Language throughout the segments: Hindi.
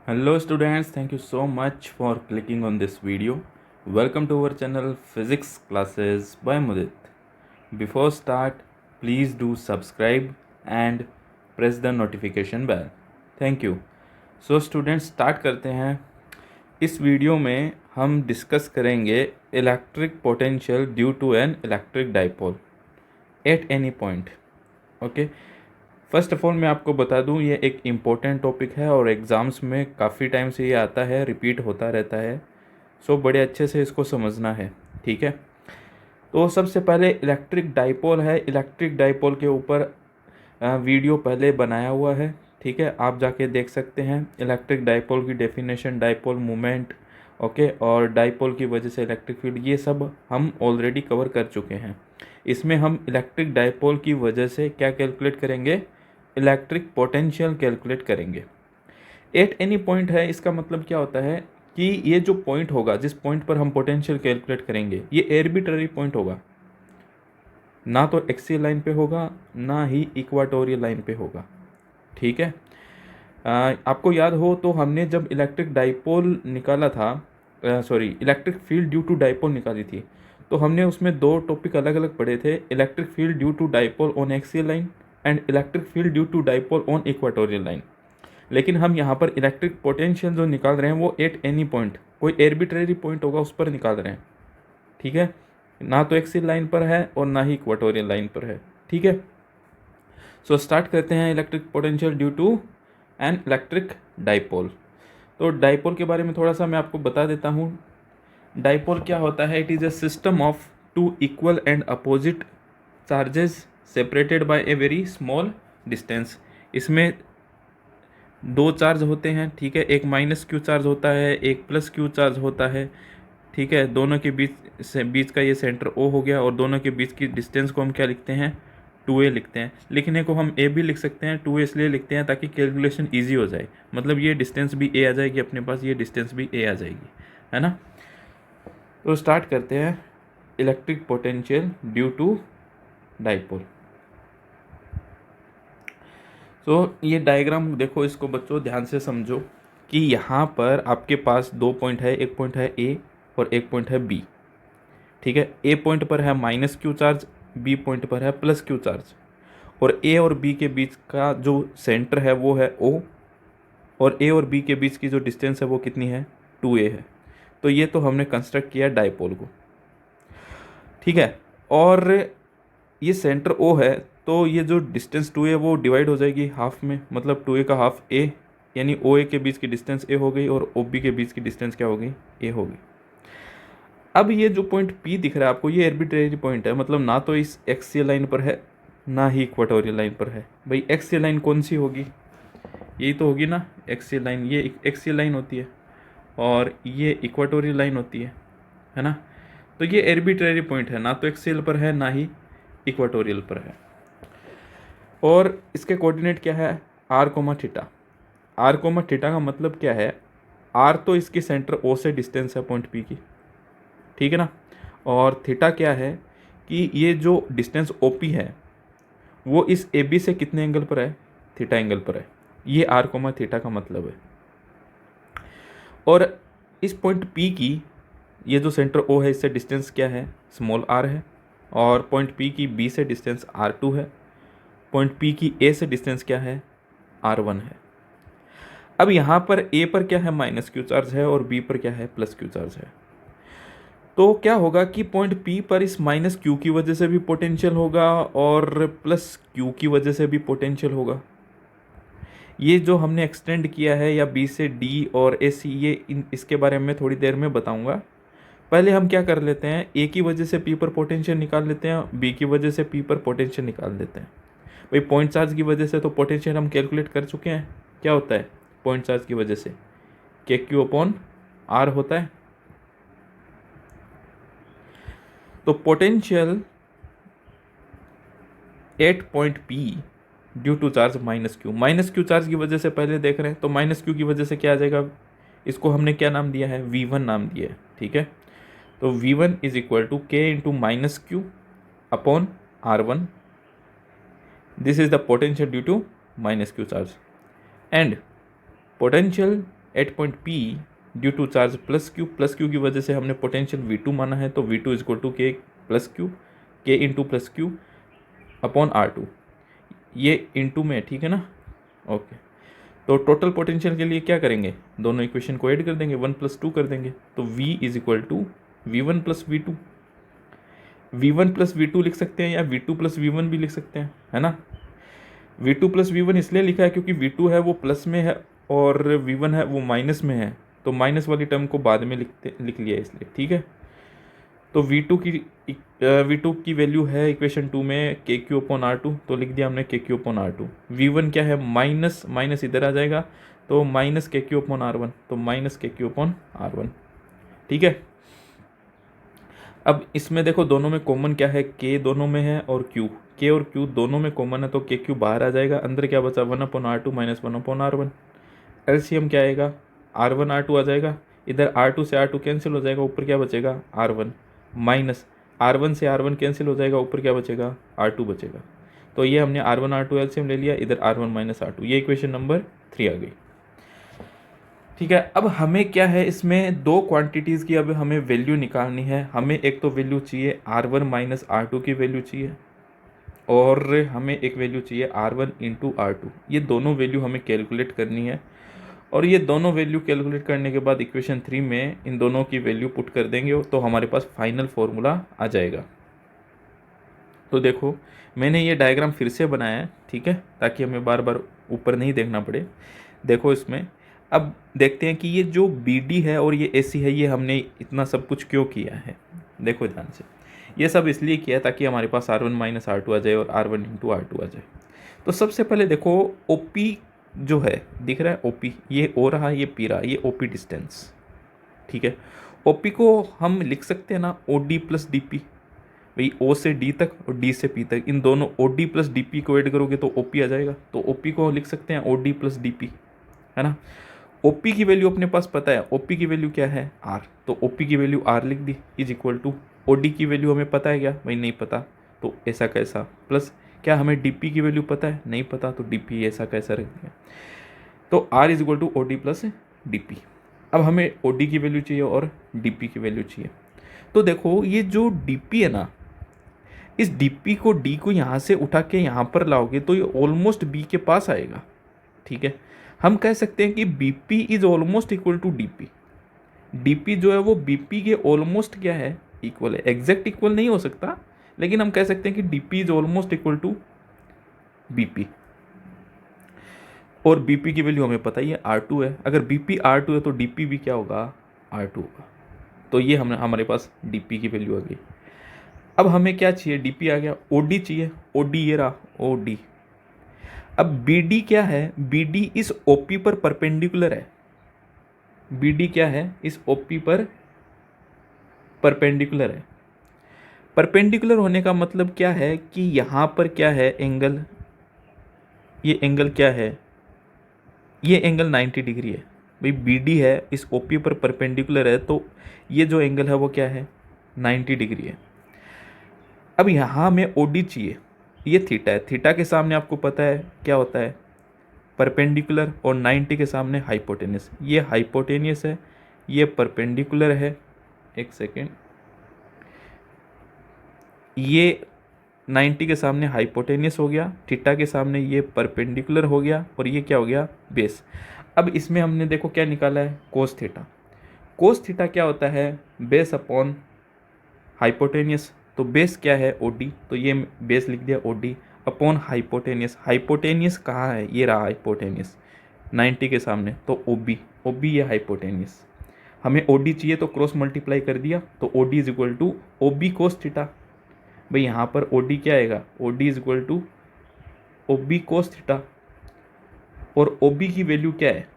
Hello students, thank you so much for clicking on this video. Welcome to our channel Physics Classes by Mudit. Before start, please do subscribe and press the notification bell. Thank you. So students start करते हैं. इस वीडियो में हम डिस्कस करेंगे electric potential due to an electric dipole at any point. Okay, first of all मैं आपको बता दूं ये एक इम्पोर्टेंट टॉपिक है और एग्ज़ाम्स में काफ़ी टाइम से ये आता है, रिपीट होता रहता है. सो बड़े अच्छे से इसको समझना है. ठीक है, तो सबसे पहले इलेक्ट्रिक डाइपोल है. इलेक्ट्रिक डाइपोल के ऊपर वीडियो पहले बनाया हुआ है. ठीक है, आप जाके देख सकते हैं. इलेक्ट्रिक डाइपोल की डेफिनेशन, डाइपोल मोमेंट, ओके, और डाइपोल की वजह से इलेक्ट्रिक फील्ड, ये सब हम ऑलरेडी कवर कर चुके हैं. इसमें हम इलेक्ट्रिक डाइपोल की वजह से क्या कैलकुलेट करेंगे, इलेक्ट्रिक पोटेंशियल कैलकुलेट करेंगे. एट एनी पॉइंट है, इसका मतलब क्या होता है कि ये जो पॉइंट होगा, जिस पॉइंट पर हम पोटेंशियल कैलकुलेट करेंगे, ये आर्बिट्ररी पॉइंट होगा. ना तो एक्सियल लाइन पे होगा, ना ही इक्वाटोरियल लाइन पे होगा. ठीक है, आपको याद हो तो हमने जब इलेक्ट्रिक डाइपोल निकाला था, electric field due to dipole निकाली थी, तो हमने उसमें दो टॉपिक अलग अलग पढ़े थे. Electric field due to dipole on axial line and electric field due to dipole on equatorial line. लेकिन हम यहाँ पर इलेक्ट्रिक पोटेंशियल जो निकाल रहे हैं वो एट एनी पॉइंट, कोई आर्बिट्रेरी पॉइंट होगा उस पर निकाल रहे हैं. ठीक है, ना तो एक्सियल लाइन पर है और ना ही इक्वाटोरियल लाइन पर है. ठीक है, सो स्टार्ट करते हैं. Electric potential due to an electric dipole. तो डाइपोल के बारे में थोड़ा सा मैं आपको बता देता हूँ. डाइपोल क्या होता है? It is a system of two equal and opposite charges separated by a very small distance. इसमें दो चार्ज होते हैं. ठीक है, एक माइनस क्यू चार्ज होता है, एक प्लस क्यू चार्ज होता है. ठीक है, दोनों के बीच का ये सेंटर ओ हो गया, और दोनों के बीच की डिस्टेंस को हम क्या लिखते हैं, 2a लिखते हैं. लिखने को हम a भी लिख सकते हैं, 2a इसलिए लिखते हैं ताकि कैलकुलेशन ईजी हो जाए. मतलब ये डिस्टेंस भी a आ जाएगी अपने पास, ये डिस्टेंस भी a आ जाएगी, है ना. तो स्टार्ट करते हैं. Electric potential due to dipole. तो ये डायग्राम देखो, इसको बच्चों ध्यान से समझो कि यहाँ पर आपके पास दो पॉइंट है. एक पॉइंट है ए और एक पॉइंट है बी. ठीक है, ए पॉइंट पर है minus q charge, B point पर है प्लस क्यू चार्ज. और ए और बी के बीच का जो सेंटर है वो है ओ, और ए और बी के बीच की जो डिस्टेंस है वो कितनी है, 2a है. तो ये तो हमने कंस्ट्रक्ट किया डाइपोल को. ठीक है, और ये सेंटर ओ है, तो ये जो डिस्टेंस 2a वो डिवाइड हो जाएगी हाफ में. मतलब 2a का हाफ a, यानी ओ ए के बीच की डिस्टेंस a हो गई, और ओ बी के बीच की डिस्टेंस क्या हो गई, a हो गई. अब ये जो पॉइंट P दिख रहा है आपको, ये आर्बिट्रेरी पॉइंट है. मतलब ना तो इस एक्सियल लाइन पर है, ना ही इक्वाटोरियल लाइन पर है. भाई एक्सियल लाइन कौन सी होगी, यही तो होगी ना एक्सियल लाइन. ये एक्सियल लाइन होती है और ये इक्वाटोरियल लाइन होती है ना. तो ये आर्बिट्रेरी पॉइंट है, ना तो एक्सियल पर है ना ही इक्वाटोरियल पर है. और इसके कोऑर्डिनेट क्या है, r comma theta. R comma theta का मतलब क्या है, आर तो इसकी सेंटर ओ से डिस्टेंस है पॉइंट पी की. ठीक है ना. और थीटा क्या है कि ये जो डिस्टेंस ओ पी है वो इस ए बी से कितने एंगल पर है, थीटा एंगल पर है. ये आर कोमा थीटा का मतलब है. और इस पॉइंट पी की ये जो सेंटर ओ है, इससे डिस्टेंस क्या है, स्मॉल आर है. और पॉइंट पी की बी से डिस्टेंस R2 है. पॉइंट पी की ए से डिस्टेंस क्या है, R1 है. अब यहाँ पर ए पर क्या है, माइनस क्यू चार्ज है, और बी पर क्या है, प्लस क्यू चार्ज है. तो क्या होगा कि पॉइंट पी पर इस माइनस क्यू की वजह से भी पोटेंशियल होगा और प्लस क्यू की वजह से भी पोटेंशियल होगा. ये जो हमने एक्सटेंड किया है, या बी से डी और ए सी, ये इसके बारे में थोड़ी देर में बताऊंगा. पहले हम क्या कर लेते हैं, ए की वजह से पी पर पोटेंशियल निकाल लेते हैं, बी की वजह से पी पर पोटेंशियल निकाल देते हैं. भाई पॉइंट चार्ज की वजह से तो पोटेंशियल हम कैलकुलेट कर चुके हैं. क्या होता है पॉइंट चार्ज की वजह से, के क्यू अपॉन आर होता है. तो potential at point p due to charge minus q. Minus q charge की वजह से पहले देख रहे हैं, तो माइनस क्यू की वजह से क्या आ जाएगा, इसको हमने क्या नाम दिया है, V1 नाम दिया है. ठीक है, तो V1 is equal to k into minus q upon R1. This is the potential due to minus q charge. And potential at point P due to charge plus q की वजह से हमने पोटेंशियल V2 माना है, तो V2 इज इक्वल टू के प्लस क्यू, के into plus Q upon R2, ये इंटू में, ठीक है ना। ओके, तो टोटल पोटेंशियल के लिए क्या करेंगे, दोनों इक्वेशन को ऐड कर देंगे, 1 + 2 कर देंगे, तो V is equal to V1 + V2, V1 + V2 लिख सकते हैं या V2 + V1 भी लिख सकते हैं, है ना। V2 + V1 इसलिए लिखा है क्योंकि V2 है वो प्लस में है और V1 है वो माइनस में है, तो माइनस वाली टर्म को बाद में लिख लिया इसलिए, ठीक है। तो V2 की वैल्यू है इक्वेशन 2 में KQ/R2, तो लिख दिया हमने KQ/R2। V1 क्या है, माइनस माइनस इधर आ जाएगा, तो माइनस KQ/R1, तो माइनस KQ/R1, ठीक है। अब इसमें देखो दोनों में कॉमन क्या है, K दोनों में है और Q, K और Q दोनों में कॉमन है, तो KQ बाहर आ जाएगा, अंदर क्या बचा 1/R2 माइनस 1/R1। एलसीएम क्या आएगा, R1 R2 आ जाएगा, इधर R2 से R2 कैंसिल हो जाएगा, ऊपर क्या बचेगा R1, माइनस R1 से R1 कैंसिल हो जाएगा, ऊपर क्या बचेगा R2 बचेगा। तो ये हमने R1 R2 एलसीएम ले लिया, इधर R1 माइनस R2, ये इक्वेशन नंबर 3 आ गई, ठीक है। अब हमें क्या है, इसमें दो क्वांटिटीज़ की अब हमें वैल्यू निकालनी है। हमें एक तो वैल्यू चाहिए R1 माइनस R2 की वैल्यू चाहिए, और हमें एक वैल्यू चाहिए R1 इंटू R2, ये दोनों वैल्यू हमें कैलकुलेट करनी है। और ये दोनों वैल्यू कैलकुलेट करने के बाद इक्वेशन 3 में इन दोनों की वैल्यू पुट कर देंगे, तो हमारे पास फाइनल फॉर्मूला आ जाएगा। तो देखो मैंने ये डायग्राम फिर से बनाया है, ठीक है, ताकि हमें बार बार ऊपर नहीं देखना पड़े। देखो इसमें अब देखते हैं कि ये जो BD है और ये AC है, ये हमने इतना सब कुछ क्यों किया है। देखो ध्यान से, ये सब इसलिए किया ताकि हमारे पास R1 माइनस R2 आ जाए और R1 इंटू R2 आ जाए। तो सबसे पहले देखो OP जो है, दिख रहा है OP, ये O रहा, ये P रहा, ये OP डिस्टेंस, ठीक है। OP को हम लिख सकते हैं ना OD प्लस DP, भाई O से D तक और D से P तक, इन दोनों OD प्लस DP को ऐड करोगे तो OP आ जाएगा, तो OP को लिख सकते हैं OD प्लस DP, है ना। OP की वैल्यू अपने पास पता है, OP की वैल्यू क्या है R, तो OP की वैल्यू R लिख दी, इज इक्वल टू OD की वैल्यू हमें पता है क्या, भाई नहीं पता, तो ऐसा कैसा, प्लस क्या हमें DP की वैल्यू पता है, नहीं पता, तो DP ऐसा कैसा रख दिया, तो R is equal to OD plus DP। अब हमें OD की वैल्यू चाहिए और DP की वैल्यू चाहिए। तो देखो ये जो DP है ना, इस DP को D को यहाँ से उठा के यहाँ पर लाओगे तो ये ऑलमोस्ट B के पास आएगा, ठीक है। हम कह सकते हैं कि BP is almost equal to DP। DP जो है वो BP के ऑलमोस्ट क्या है, इक्वल है, एग्जैक्ट इक्वल नहीं हो सकता, लेकिन हम कह सकते हैं कि DP is almost equal to BP। और BP की वैल्यू हमें पता ही है R2 है, अगर BP R2 है तो DP भी क्या होगा, R2 होगा। तो ये हमने हमारे पास DP की वैल्यू आ गई। अब हमें क्या चाहिए, DP आ गया, OD चाहिए, OD ये रहा OD। अब BD क्या है, BD इस OP पर परपेंडिकुलर है, BD क्या है, इस OP पर परपेंडिकुलर है। परपेंडिकुलर होने का मतलब क्या है कि यहाँ पर क्या है एंगल, ये एंगल क्या है, ये एंगल 90 डिग्री है, भाई BD है इस OP पर परपेंडिकुलर है, तो ये जो एंगल है वो क्या है, 90 डिग्री है। अब यहाँ हमें OD चाहिए, ये थीटा है, थीटा के सामने आपको पता है क्या होता है, परपेंडिकुलर, और 90 के सामने हाइपोटेनियस, ये हाइपोटेनियस है, ये परपेंडिकुलर है, एक सेकेंड, ये 90 के सामने हाइपोटेनियस हो गया, थीटा के सामने ये परपेंडिकुलर हो गया, और ये क्या हो गया, बेस। अब इसमें हमने देखो क्या निकाला है, कोस थीटा। कोस थीटा क्या होता है, बेस अपॉन हाइपोटेनियस, तो बेस क्या है OD, तो ये बेस लिख दिया OD अपॉन हाइपोटेनियस। हाइपोटेनियस कहाँ है, ये रहा हाइपोटेनियस 90 के सामने, तो OB ये हाइपोटेनियस। हमें OD चाहिए तो क्रॉस मल्टीप्लाई कर दिया, तो OD is equal to OB cos theta. भाई यहाँ पर OD क्या आएगा, OD is equal to OB cos theta, और OB की वैल्यू क्या है,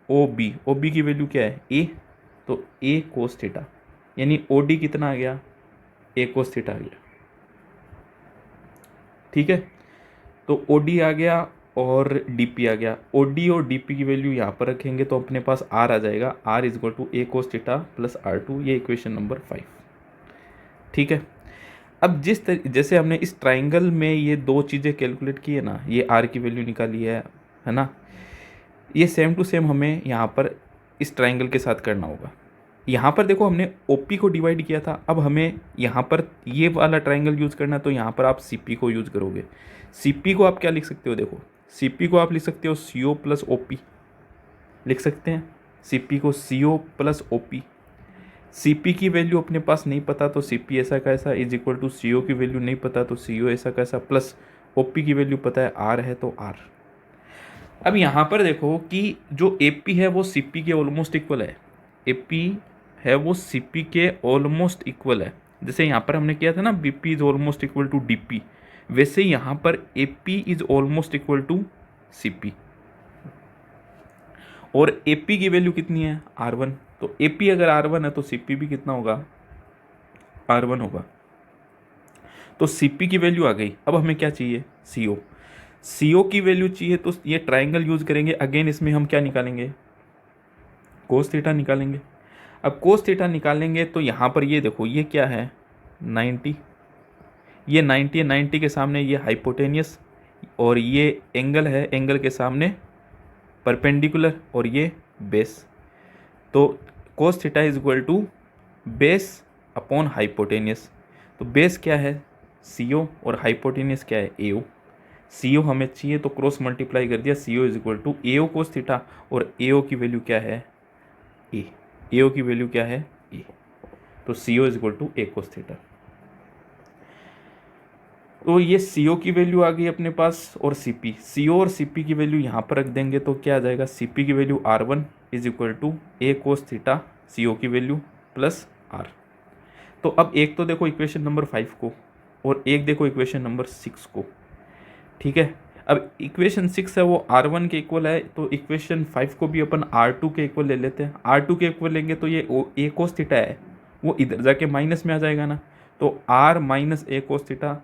OB की वैल्यू क्या है A, तो A कोस थीटा, यानी OD कितना आ गया, A कोस थीटा आ गया, ठीक है। तो OD आ गया और DP आ गया, OD और DP की वैल्यू यहाँ पर रखेंगे तो अपने पास R आ जाएगा, R is equal to A cos theta plus R2, ये इक्वेशन नंबर 5, ठीक है। अब जैसे हमने इस ट्राइंगल में ये दो चीज़ें कैलकुलेट की है ना, ये R की वैल्यू निकाली है ना, ये सेम टू सेम हमें यहाँ पर इस ट्राइंगल के साथ करना होगा। यहाँ पर देखो हमने OP को डिवाइड किया था, अब हमें यहाँ पर ये वाला ट्राइंगल यूज़ करना है, तो यहाँ पर आप CP को यूज़ करोगे। CP को आप क्या लिख सकते हो, देखो CP को आप लिख सकते हो CO प्लस OP लिख सकते हैं। CP को CO प्लस OP। CP की वैल्यू अपने पास नहीं पता तो CP ऐसा कैसा इज इक्वल टू CO की वैल्यू नहीं पता तो CO ऐसा कैसा प्लस OP की वैल्यू पता है R है तो R। अब यहाँ पर देखो कि जो AP है वो CP के ऑलमोस्ट इक्वल है। AP है वो CP के ऑलमोस्ट इक्वल है। जैसे यहाँ पर हमने किया था ना BP is almost equal to DP, वैसे यहाँ पर AP is almost equal to CP। और AP की वैल्यू कितनी है, R1। तो AP अगर R1 है तो CP भी कितना होगा, R1 होगा। तो CP की वैल्यू आ गई। अब हमें क्या चाहिए, CO। CO की वैल्यू चाहिए तो ये ट्राइंगल यूज करेंगे। अगेन इसमें हम क्या निकालेंगे, कोस थीटा निकालेंगे। अब कोस थीटा निकालेंगे तो यहाँ पर ये देखो ये क्या है 90, ये 90 है, 90 के सामने ये हाइपोटेनियस और ये एंगल है, एंगल के सामने परपेंडिकुलर और ये बेस। तो cos theta is equal to base upon hypotenuse. तो बेस क्या है CO और हाइपोटेनियस क्या है AO। CO हमें चाहिए तो क्रॉस मल्टीप्लाई कर दिया, CO is equal to AO cos theta और AO की वैल्यू क्या है A। AO की वैल्यू क्या है A। तो CO is equal to A cos theta. तो ये CO की वैल्यू आ गई अपने पास और CP, CO और CP की वैल्यू यहाँ पर रख देंगे तो क्या आ जाएगा, CP की value R1 is equal to A cos theta CO की वैल्यू प्लस R। तो अब एक तो देखो इक्वेशन नंबर 5 को और एक देखो इक्वेशन नंबर 6 को, ठीक है। अब इक्वेशन 6 है वो R1 के इक्वल है, तो इक्वेशन 5 को भी अपन R2 के इक्वल ले लेते हैं। R2 के इक्वल लेंगे तो ये A कोस थीटा है वो इधर जाके माइनस में आ जाएगा ना, तो R minus A cos theta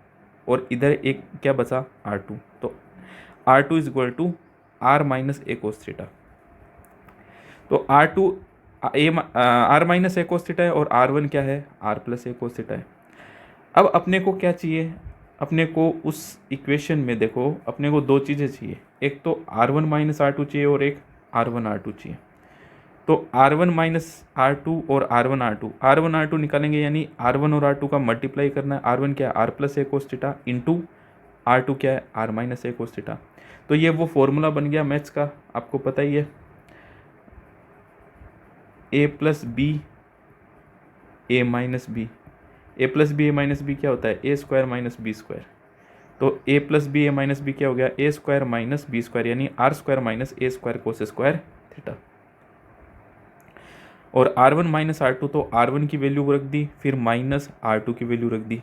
और इधर एक क्या बचा R2। तो R2 is equal to R minus A cos theta. तो R2 R minus A cos theta है और R1 क्या है R plus A cos theta है। अब अपने को क्या चाहिए, अपने को उस इक्वेशन में देखो अपने को दो चीज़ें चाहिए, एक तो R1 माइनस R2 चाहिए और एक R1 R2 चाहिए। तो R1 माइनस R2 और R1 R2 निकालेंगे, यानी R1 और R2 का मल्टीप्लाई करना है। R1 क्या है R plus A cos theta into R2 क्या है R minus A cos theta. तो ये वो फॉर्मूला बन गया मैथ्स का, आपको पता ही है, A plus B A minus B। A plus B A minus B क्या होता है A square minus B square. तो A plus B A minus B क्या हो गया A square minus B square, यानी R square minus A square cos square theta. और R1 माइनस R2 तो R1 की वैल्यू रख दी, फिर माइनस R2 की वैल्यू रख दी।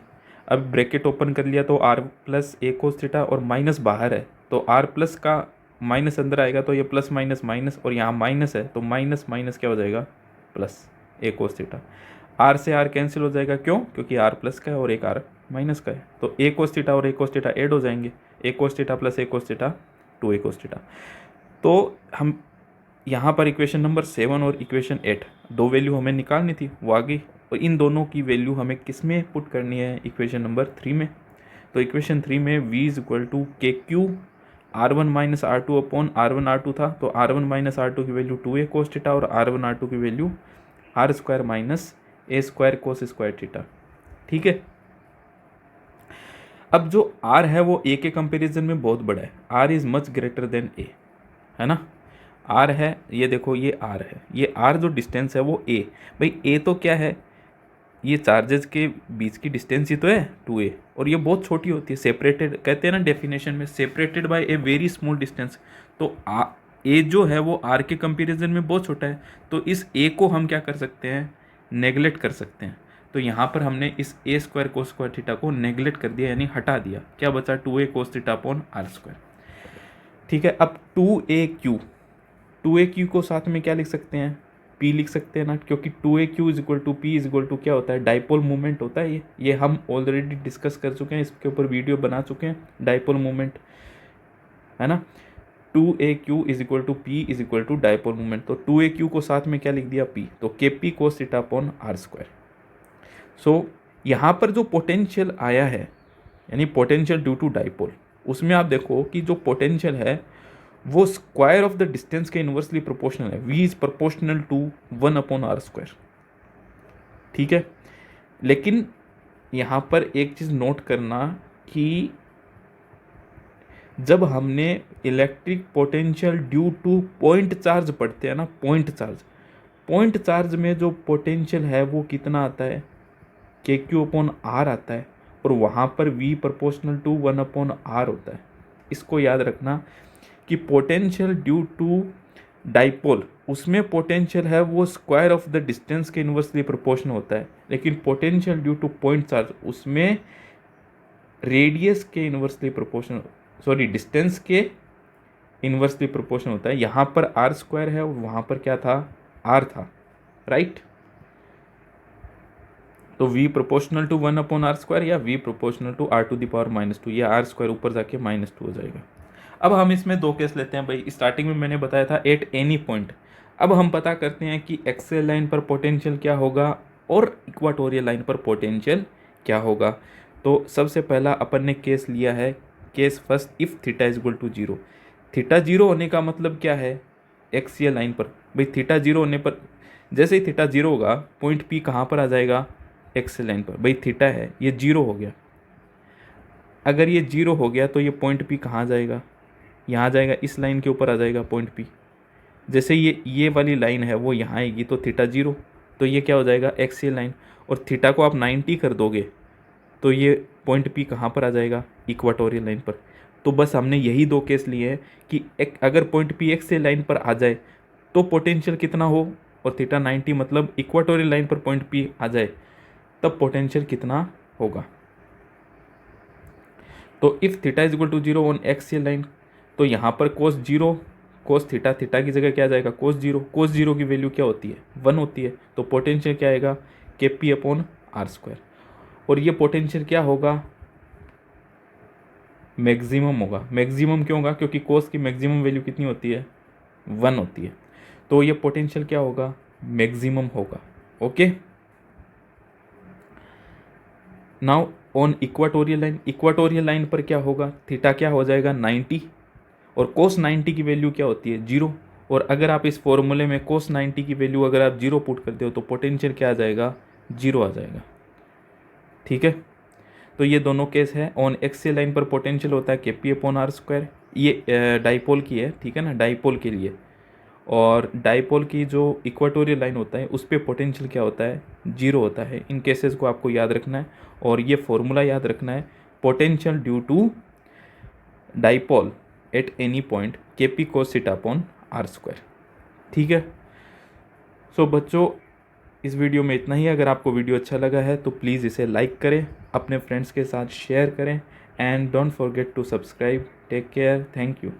अब ब्रैकेट ओपन कर लिया तो R plus A cos theta और माइनस बाहर है तो R प्लस का माइनस अंदर आएगा तो ये प्लस माइनस माइनस और यहाँ माइनस है तो माइनस माइनस क्या हो जाएगा plus A cos theta. R से R कैंसिल हो जाएगा, क्यों, क्योंकि R प्लस का है और एक R माइनस का है, तो A कोस थीटा और A कोस थीटा ऐड हो जाएंगे, A cos theta plus A cos theta 2A cos theta. तो हम यहाँ पर इक्वेशन नंबर 7 और इक्वेशन 8 दो वैल्यू हमें निकालनी थी, वो आ गई। और इन दोनों की वैल्यू हमें किस में पुट करनी है, इक्वेशन नंबर 3 में। तो इक्वेशन 3 में V इज इक्वल टू के Q R1 minus R2 upon R1 R2 था, तो R1 माइनस R2 की वैल्यू 2A कोस थीटा और R1 R2 की value R square minus A square cos square theta, ठीक है। अब जो R है वो A के कंपैरिजन में बहुत बड़ा है, R is much greater than A, है ना। R है, ये देखो ये R है, ये R जो डिस्टेंस है वो A, भाई A तो क्या है, ये चार्जेस के बीच की डिस्टेंस ही तो है 2A, और ये बहुत छोटी होती है, सेपरेटेड कहते हैं ना डेफिनेशन में, separated by a very small distance. तो A जो है वो R के कंपैरिजन में बहुत छोटा है, तो इस A को हम क्या कर सकते हैं, नेगलेक्ट कर सकते हैं। तो यहाँ पर हमने इस A square cos square theta को नेगलेक्ट कर दिया, यानी हटा दिया, क्या बचा 2A कोस थीटा अपॉन R स्क्वायर, ठीक है। अब 2AQ को साथ में क्या लिख सकते हैं, P लिख सकते हैं ना, क्योंकि 2AQ is equal to P is equal to क्या होता है, डाइपोल मूवमेंट होता है। ये हम ऑलरेडी डिस्कस कर चुके हैं, इसके ऊपर वीडियो बना चुके हैं, डाइपोल मूवमेंट, है ना। 2AQ is equal to P is equal to dipole movement. तो 2AQ को साथ में क्या लिख दिया P, तो KP cos theta upon R square. So यहाँ पर जो पोटेंशियल आया है, यानी पोटेंशियल ड्यू टू डाइपोल, उसमें आप देखो कि जो पोटेंशियल है वो स्क्वायर ऑफ द डिस्टेंस के इन्वर्सली प्रोपोर्शनल है। v is proportional to 1/r²। ठीक है, लेकिन यहाँ पर एक चीज़ नोट करना कि जब हमने electric potential due two point charge पढ़ते हैं ना, पॉइंट चार्ज में जो पोटेंशियल है वो कितना आता है, KQ/R आता है, और वहाँ पर v प्रोपोर्शनल टू 1/r होता है। इसको याद रखना कि पोटेंशियल ड्यू टू डाइपोल, उसमें पोटेंशियल है वो स्क्वायर ऑफ द डिस्टेंस के इन्वर्सली प्रोपोर्शनल होता है, लेकिन potential due two point charge उसमें रेडियस के इन्वर्सली प्रोपोर्शनल, सॉरी डिस्टेंस के इन्वर्सली प्रोपोर्शनल होता है। यहाँ पर r² है और वहाँ पर क्या था, r था, राइट। तो v प्रोपोर्शनल टू 1/r² या v प्रोपोर्शनल टू r⁻², या r² ऊपर जाके -2 हो जाएगा। अब हम इसमें दो केस लेते हैं भाई। स्टार्टिंग में मैंने बताया था एट एनी पॉइंट। अब हम पता करते हैं कि एक्सियल लाइन पर पोटेंशियल क्या होगा और इक्वाटोरियल लाइन पर पोटेंशियल क्या होगा। तो सबसे पहला अपन ने केस लिया है, case first, if theta is equal to 0। थीटा 0 होने का मतलब क्या है, एक्सियल लाइन पर भाई थीटा 0 होने पर, जैसे ही थीटा 0 होगा पॉइंट P कहाँ पर आ जाएगा, एक्सियल लाइन पर। भाई थीटा है, ये 0 हो गया। अगर ये 0 हो गया तो ये पॉइंट P कहाँ जाएगा, यहाँ जाएगा, इस लाइन के ऊपर आ जाएगा पॉइंट P। जैसे ये वाली लाइन है वो यहाँ आएगी तो थीटा 0, तो ये क्या हो जाएगा, एक्सियल लाइन। और थीटा को आप 90 कर दोगे तो ये पॉइंट P कहाँ पर आ जाएगा, इक्वाटोरियल लाइन पर। तो बस हमने यही दो केस लिए हैं कि अगर पॉइंट P एक्सियल लाइन पर आ जाए तो पोटेंशियल कितना हो, और थीटा 90 मतलब इक्वाटोरियल लाइन पर पॉइंट P आ जाए तब पोटेंशियल कितना होगा। तो if theta is equal to 0 on axial line, तो यहाँ पर कोस थीटा की जगह क्या आ जाएगा, कोस जीरो की वैल्यू क्या होती है, 1 होती है। तो पोटेंशियल क्या आएगा, KP/r²। और ये पोटेंशियल क्या होगा, मैक्सिमम होगा। मैक्सिमम क्यों होगा, क्योंकि कोस की मैक्सिमम वैल्यू कितनी होती है, 1 होती है। तो ये पोटेंशियल क्या होगा, मैक्सिमम होगा। Okay, now on equatorial line पर क्या होगा, थीटा क्या हो जाएगा 90, और कोस 90 की वैल्यू क्या होती है, 0। और अगर आप इस फॉर्मूले में कोस 90 की वैल्यू अगर आप 0 पुट करते हो तो पोटेंशियल क्या आ जाएगा, 0 आ जाएगा। ठीक है, तो ये दोनों केस है। ऑन एक्सियल लाइन पर पोटेंशियल होता है KP/r², ये डाइपोल की है, ठीक है ना, डाइपोल के लिए। और डाइपोल की जो इक्वाटोरियल लाइन होता है उस पर पोटेंशियल क्या होता है, 0 होता है। इन केसेस को आपको याद रखना है और ये फॉर्मूला याद रखना है, potential due to dipole at any point KP cos θ/r²। ठीक है, सो बच्चों इस वीडियो में इतना ही। अगर आपको वीडियो अच्छा लगा है तो प्लीज़ इसे लाइक करें, अपने फ्रेंड्स के साथ शेयर करें, and don't forget to subscribe. Take care, thank you.